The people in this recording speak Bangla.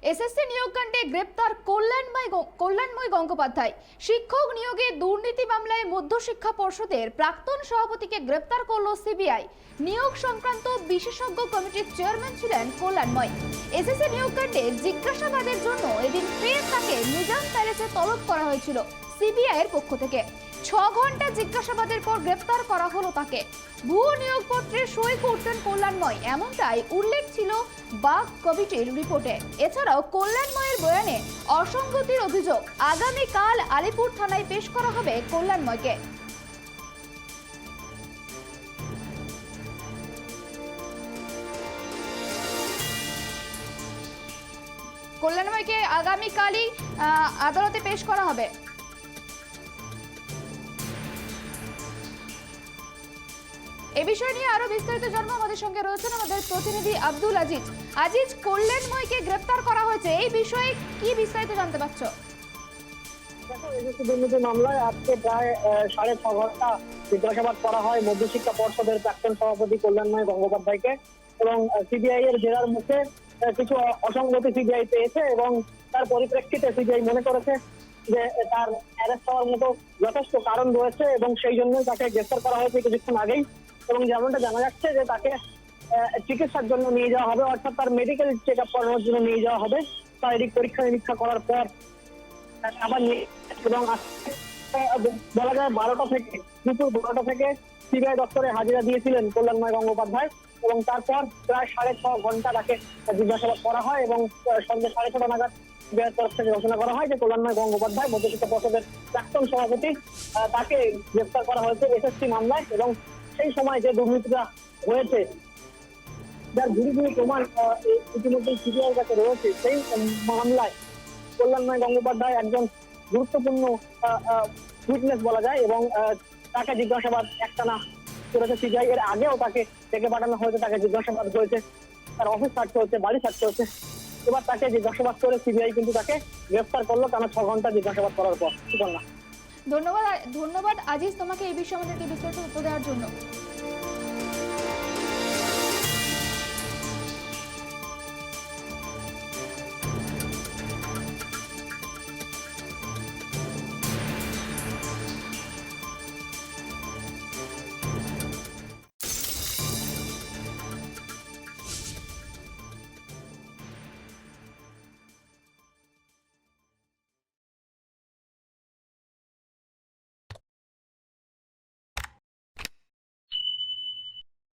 এসএসসি নিয়োগকাণ্ডে গ্রেপ্তার কল্যাণময় গঙ্গোপাধ্যায়। শিক্ষক নিয়োগে দুর্নীতি মামলায় মধ্যশিক্ষা পর্ষদের প্রাক্তন সভাপতিকে গ্রেপ্তার করল সিবিআই। নিয়োগ সংক্রান্ত বিশেষজ্ঞ কমিটির চেয়ারম্যান ছিলেন কল্যাণময়। এসএসসি নিয়োগকাণ্ডে জিজ্ঞাসাবাদের জন্য এদিন ফের তাকে নিজাম প্যালেসে তলব করা হয়েছিল সিবিআই এর পক্ষ থেকে। 6 ঘন্টা জিজ্ঞাসাবাদের পর গ্রেপ্তার করা হলো তাকে। ভুয়ো নিয়োগপত্রে সই করতেন কল্যাণময়, এমনটাই উল্লেখ ছিল বাগ কমিটির রিপোর্টে। এছাড়াও কল্যাণময়ের বয়ানে অসঙ্গতির অভিযোগ। আগামীকাল আলিপুর থানায় পেশ করা হবে কল্যাণময়কে। কল্যাণময়কে আগামীকালই আদালতে পেশ করা হবে। এই বিষয় নিয়ে আরো বিস্তারিত জানবো। আমাদের সঙ্গে রয়েছেন আমাদের প্রতিনিধি আব্দুল আজিজ। আজিজ, কল্যাণময়কে গ্রেফতার করা হয়েছে, এই বিষয়ে কি বিস্তারিত জানতে পারছো? দুর্নীতি মামলায় আজকে প্রায় 6.5 ঘন্টা জিজ্ঞাসাবাদ করা হয় মধ্যশিক্ষা পর্ষদের প্রাক্তন সভাপতি কল্যাণময় গঙ্গোপাধ্যায়কে। এবং সিবিআই এর জেরার মুখে কিছু অসঙ্গতি সিবিআই পেয়েছে এবং তার পরিপ্রেক্ষিতে সিবিআই মনে করেছে যে তার অ্যারেস্ট হওয়ার মতো যথেষ্ট কারণ রয়েছে এবং সেই জন্যই তাকে গ্রেফতার করা হয়েছে কিছুক্ষণ আগেই। এবং যেমনটা জানা যাচ্ছে যে তাকে চিকিৎসার জন্য নিয়ে যাওয়া হবে, অর্থাৎ তার মেডিকেল চেক আপ করানোর জন্য নিয়ে যাওয়া হবে। শারীরিক পরীক্ষা নিরীক্ষা করার পর আবার এবং বলা যায় 12টা থেকে দুপুর 12টা থেকে সিবিআই দপ্তরে হাজিরা দিয়েছিলেন কল্যাণময় গঙ্গোপাধ্যায়। এবং তারপর প্রায় 6.5 ঘন্টা তাকে জিজ্ঞাসাবাদ করা হয় এবং সন্ধ্যে 6:30 নাগাদ সিবিআইয়ের তরফ থেকে ঘোষণা করা হয় যে কল্যাণময় গঙ্গোপাধ্যায় মধ্যশিক্ষা পর্ষদের প্রাক্তন সভাপতি, তাকে গ্রেফতার করা হয়েছে এসএসসি মামলায়। এবং সেই সময় যে দুর্নীতিটা হয়েছে, যার ঘুরি প্রমাণ ইতিমধ্যে সিবিআইয়ের কাছে রয়েছে, সেই মামলায় কল্যাণময় গঙ্গোপাধ্যায় একজন গুরুত্বপূর্ণ উইটনেস বলা যায়। এবং তাকে জিজ্ঞাসাবাদ একটানা করেছে সিবিআই। এর আগেও তাকে ডেকে পাঠানো হয়েছে, তাকে জিজ্ঞাসাবাদ হয়েছে, তার অফিস ছাড়তে হচ্ছে, বাড়ি ছাড়তে হচ্ছে। এবার তাকে জিজ্ঞাসাবাদ করে সিবিআই কিন্তু তাকে গ্রেফতার করলো টানা 6 ঘন্টা জিজ্ঞাসাবাদ করার পর। সুপর্ণা, ধন্যবাদ আজিজ তোমাকে এই বিষয়ে আমাদেরকে বিস্তারিত উত্তর দেওয়ার জন্য।